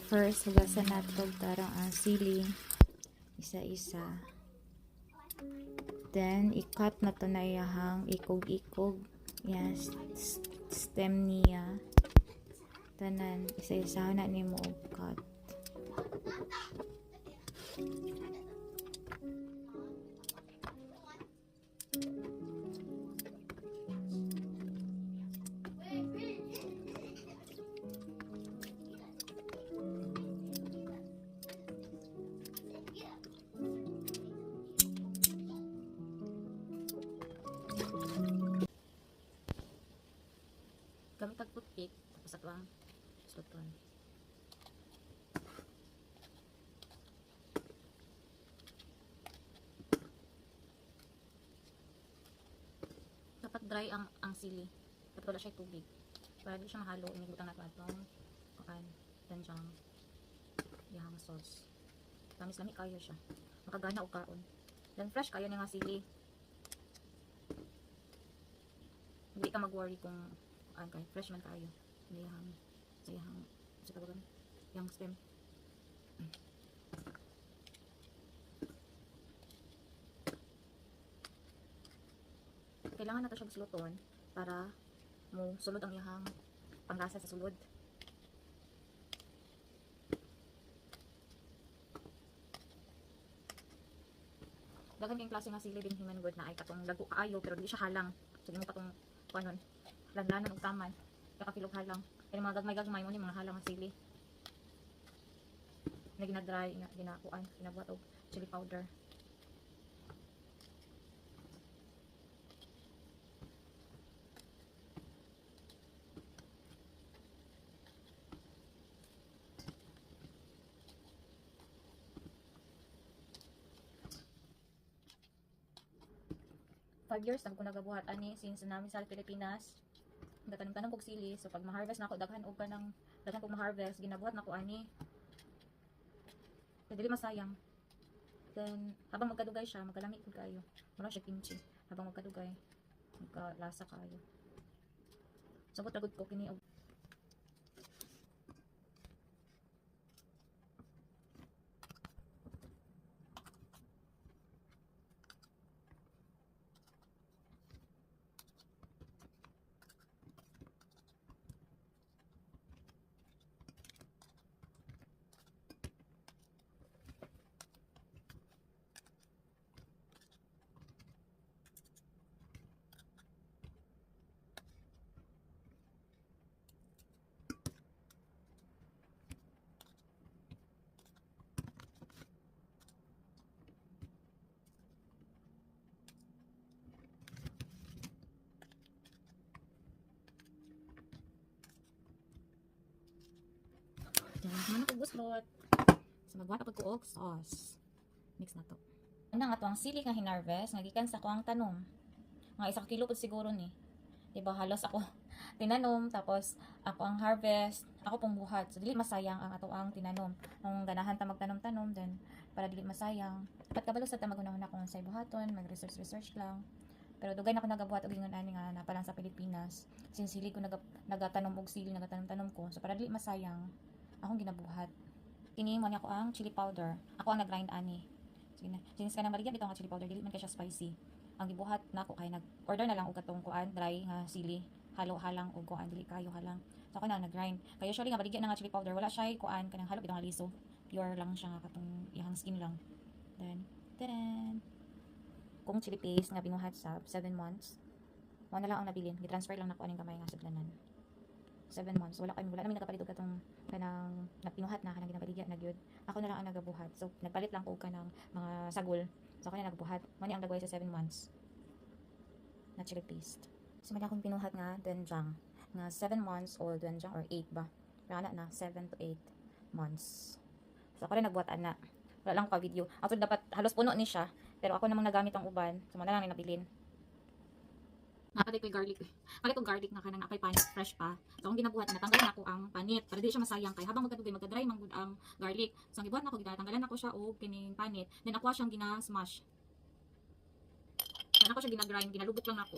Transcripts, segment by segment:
First, hugasan nato tarong ang sili isa-isa. Then, i-cut na to na iyahang ikog-ikog. Yan, stem niya. Tanan, isa-isa na ni mo cut. Gamit ang toothpick, tapos ito ang suton. Dapat dry ang sili. Dapat wala siya tubig. Para di siya mahalo, inigutang natin itong danjang yahang sauce. Tamis lami kayo siya. Makagana o kaon. Then fresh kayo nga sili. Hindi ka mag-worry kung kay fresh man kayo. Sa tawagan yung stem. Kailangan nato siya suluton para mo sulod ang iyang panglasa sa sulod. Dagan kayong klase nga sili din himan good na ay katong lago kaayo pero di siya halang. Sige mo katong kuanon lanlanon og taman kakapilog halang kay mga gagmay mo ni mga halang nga sili na gina-dry nga ginakuan ginabuhat og chili powder. Years na ko nagabuhat ani since namin sa Pilipinas nagtanom-tanom kog sili so pag ma-harvest na ako daghan kog ma-harvest ginabuhat na ko ani kaya dili masayang. Then habang magkadugay siya magkalami pud kayo mura siya kimchi habang magkadugay magkalasa kayo so tagod ko kini og Ano ko guslot. So magbuhat ako og sauce. Mix na to. Una nga to ang sili nga hinarvest nga gikan sa kuang tanom. Nga 1 kilo pud siguro ni. Diba halos ako tinanom tapos ako ang harvest, ako pong buhat. So dili masayang ang ato ang tinanom. Kung ganahan ta magtanom-tanom then para dili masayang. Dapat kabalo sa ta magunahon akong sa buhaton, mag-research lang. Pero dugay na ako nagabuhat og ingon ani nga napalang sa Pilipinas. Since sili ko nagatanom og sili, nagatanom-tanom ko. So para dili masayang akong ginabuhat. Kini mo niya ko ang chili powder. Ako ang nag-grind ani. Sige na. Sinis ka na maligyan bitaw nga chili powder, dili man kay siya spicy. Ang gibuhat nako kay nag-order na lang og katong kuan dry nga sili, halo halang og kuan dili kayo halang. So ako na nag-grind. Kaya usually nga maligyan na nga chili powder, wala siya kuan kanang halo bitaw nga liso. Pure lang siya nga katong ihang skin lang. Then, tadan. Kung chili paste nga binuhat sa 7 months. Mo na lang ang nabilin. Gi-transfer lang nako aning gamay nga sudlanan. 7 months. Wala namin nakapalit og katong kanang napinuhat na kanang ginabaligya na gyud. Ako na lang ang nagabuhat. So nagpalit lang ko kanang mga sagol. So ako na nagabuhat. Mani ang dagway sa 7 months. Na chili paste. So mali akong pinuhat nga doenjang nga 7 months old doenjang or 8 ba. Pero na 7 to 8 months. So ako rin nagbuhat ana. Wala lang ko video. Actually dapat halos puno ni siya. Pero ako namang nagamit ang uban. So man lang ni nabilin. Nakatay ko yung garlic. Kalit ko garlic na kanang apay panit, fresh pa. So, akong ginabuhat, natanggalan ako ang panit. Para di siya masayang kay. Habang magkadugay, magka-dry manggod ang garlic. So, ang gibuhat na ako, ginatanggalan ako siya o kining panit. Then, ako siyang gina-smash. Then, ako siya gina-grind, ginalubot lang ako.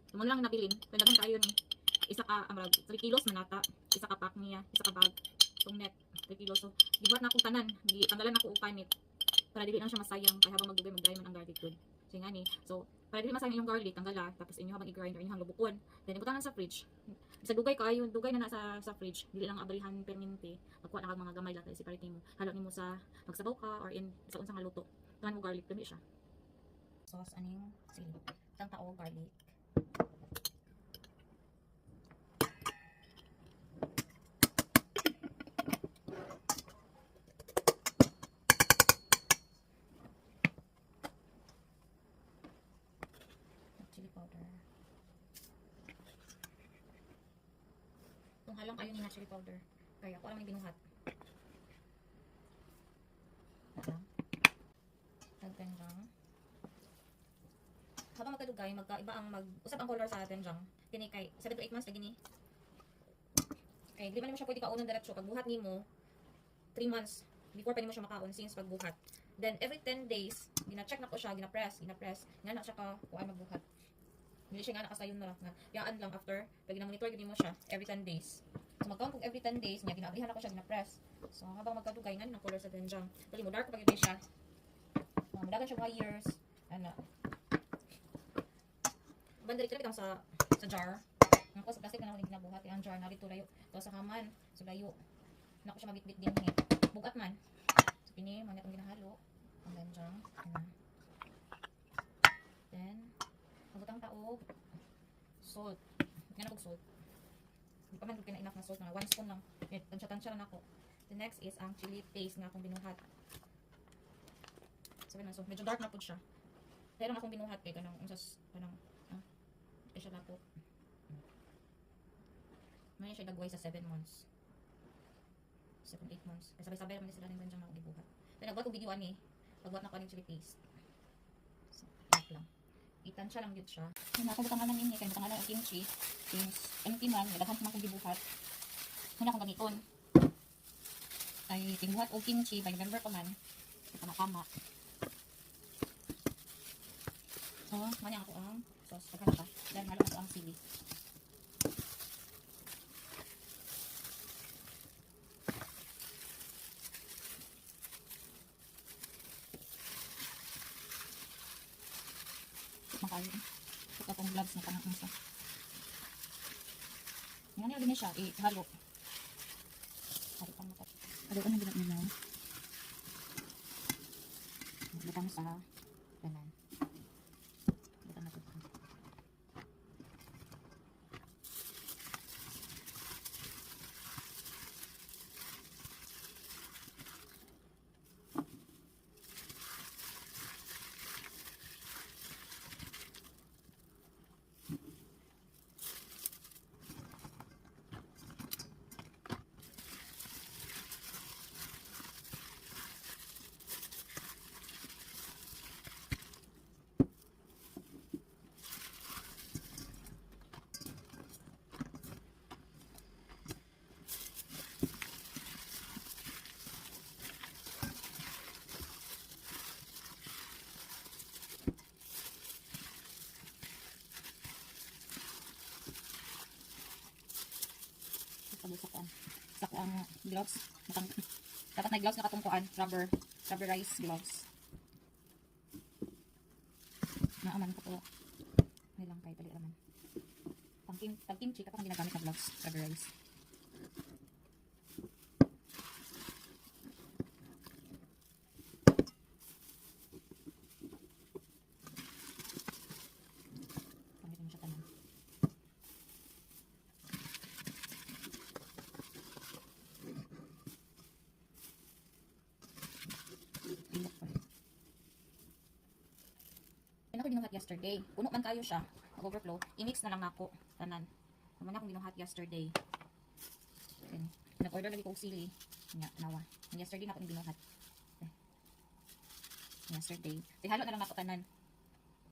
So, muna lang nabilin. Tandagan kayo ni. Isa ka, 3 kilos manata. Isa ka pack niya, isa ka bag. Itong net, 3 kilo. So, gibuhat na akong tanan. Tanggalan ako og panit. Para dili lang siya masayang kay habang magdugay mag-dry man ang garlic good. So nga ni. So, para dili masayang yung garlic, tanggala tapos inyo habang i-grind or inyong lubukon. Then ibutan na sa fridge. Sa dugay kayo, dugay na sa fridge. Dili lang abrihan permanente. Magkuha na kag mga gamay lang kay separate nimo. Halo nimo sa magsabaw ka or in sa unsang nga luto. Tangan mo garlic dami siya. Sauce aning sili. Tang tao garlic. Chili powder. Kung halang kayo ni na chili powder, kaya ako lang binuhat. Nagtenjang. Habang magkadugay, magkaiba ang usap ang color sa tenjang. Kini kay 7 to 8 months lagi ni. Kay di man mo siya pwede kaunon diretso pag buhat nimo 3 months before pa nimo siya makaon since pagbuhat. Then every 10 days, gina-check na ko siya, gina-press nga na siya ka kuan magbuhat. Dili siya nga nakasayon na nga. Yaan lang after, pag gina-monitor gid mo siya every 10 days. So magkaon kog every 10 days, nya ginaabrihan ako siya, gina-press. So habang magkadugay nga ng color sa tenjang. Dili mo dark pag siya. Madagan siya mga years. Ano. Bandari ka lang sa jar. Ang ko sa plastic na ako ginabuhat ang jar na dito layo. To sa kaman, so layo. Nako siya mabitbit din ni. Bugat man. So pini man itong ginahalo. Ang ganjang. Then magutang taog salt. Ganun og salt. Di pa man ko enough na salt na 1 spoon lang. Tansya-tansya lang ako. The next is ang chili paste nga akong binuhat. Sabi na so medyo dark na po siya. Pero akong binuhat kay kanang unsas kanang kaya siya lapo. May siya dagway sa 7 months. 7-8 months. Kaya sabay-sabay naman sila ng ganjang na gibuhat. Pero nagbuhat ko video ani. Pagbuhat na ko ng chili paste. So, ito lang. Itansya lang yun siya. Yung ako butanganan ini kaya butanganan ang kimchi. Since empty man, nagdagan ko akong gibuhat. Muna akong gamiton. Ay tingbuhat o kimchi by November pa man. Ito na kama. So, manya ako ang sauce. Pagkano pa. Then, halo ako ang sili. Makain. Ito itong gloves na panang isa. Yan nila din siya. Ihalo. Halo pang makat. Halo ka na ginag nila. Butang sa ganan. Sa kuang gloves. Dapat na gloves na katong kuan, rubber rice gloves. Naaman ko to. Nilang kay dali naman. Pag kimchi kapag ginagamit na gloves, rubber rice. Pangit mo siya tanan. Ako binuhat yesterday. Puno man kayo siya. Overflow. I-mix na lang ako. Tanan. Naman akong binuhat yesterday. Then, nag-order lagi ko sili. Nga, nawa. Yesterday na ako binuhat. Yesterday. Halo na lang ako tanan.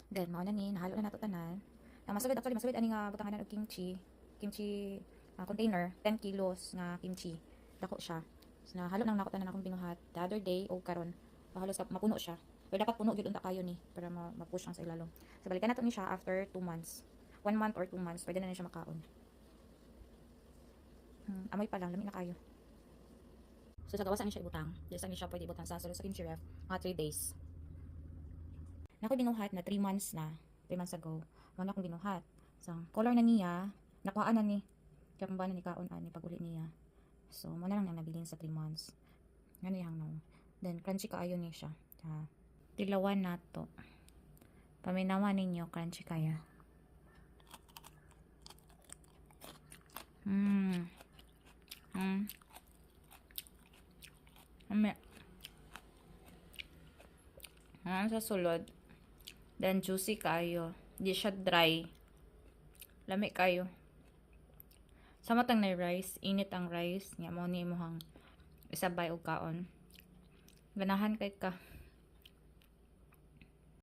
Then, mao na ni. Nahalo na nato tanan. Ang masugid actually, masugid ani nga butanganan og kimchi. Kimchi container. 10 kilos nga kimchi. Dako siya. So, nahalo na ako tanan akong binuhat. The other day, o karon. Halos mapuno siya. Pero dapat puno gyud unta kayo ni para ma-push ang sa ilalom. So balikan nato ni siya after 2 months. 1 month or 2 months pwede na siya makaon. Amoy pa lang, lami na kayo. So sa gawas ani siya ibutang. Dili sa ni siya pwede ibutang sa sulod sa kimchi ref mga 3 days. Nako binuhat na 3 months na. 3 months ago. Wala akong binuhat. So color na niya, nakuhaan na ni. Kaya kung ba na ni kaon ani pag uli niya. So mo na lang nang nabilin sa 3 months. Ngano yang no. Then crunchy kaayo ni siya. Ha. Tilawan na to. Paminawa ninyo crunchy kaya. Ame. Sa sulod. Then juicy kayo. Di siya dry. Lami kayo. Sa matang na rice, init ang rice. Nga mo ni mo hang isabay og kaon. Ganahan kay ka.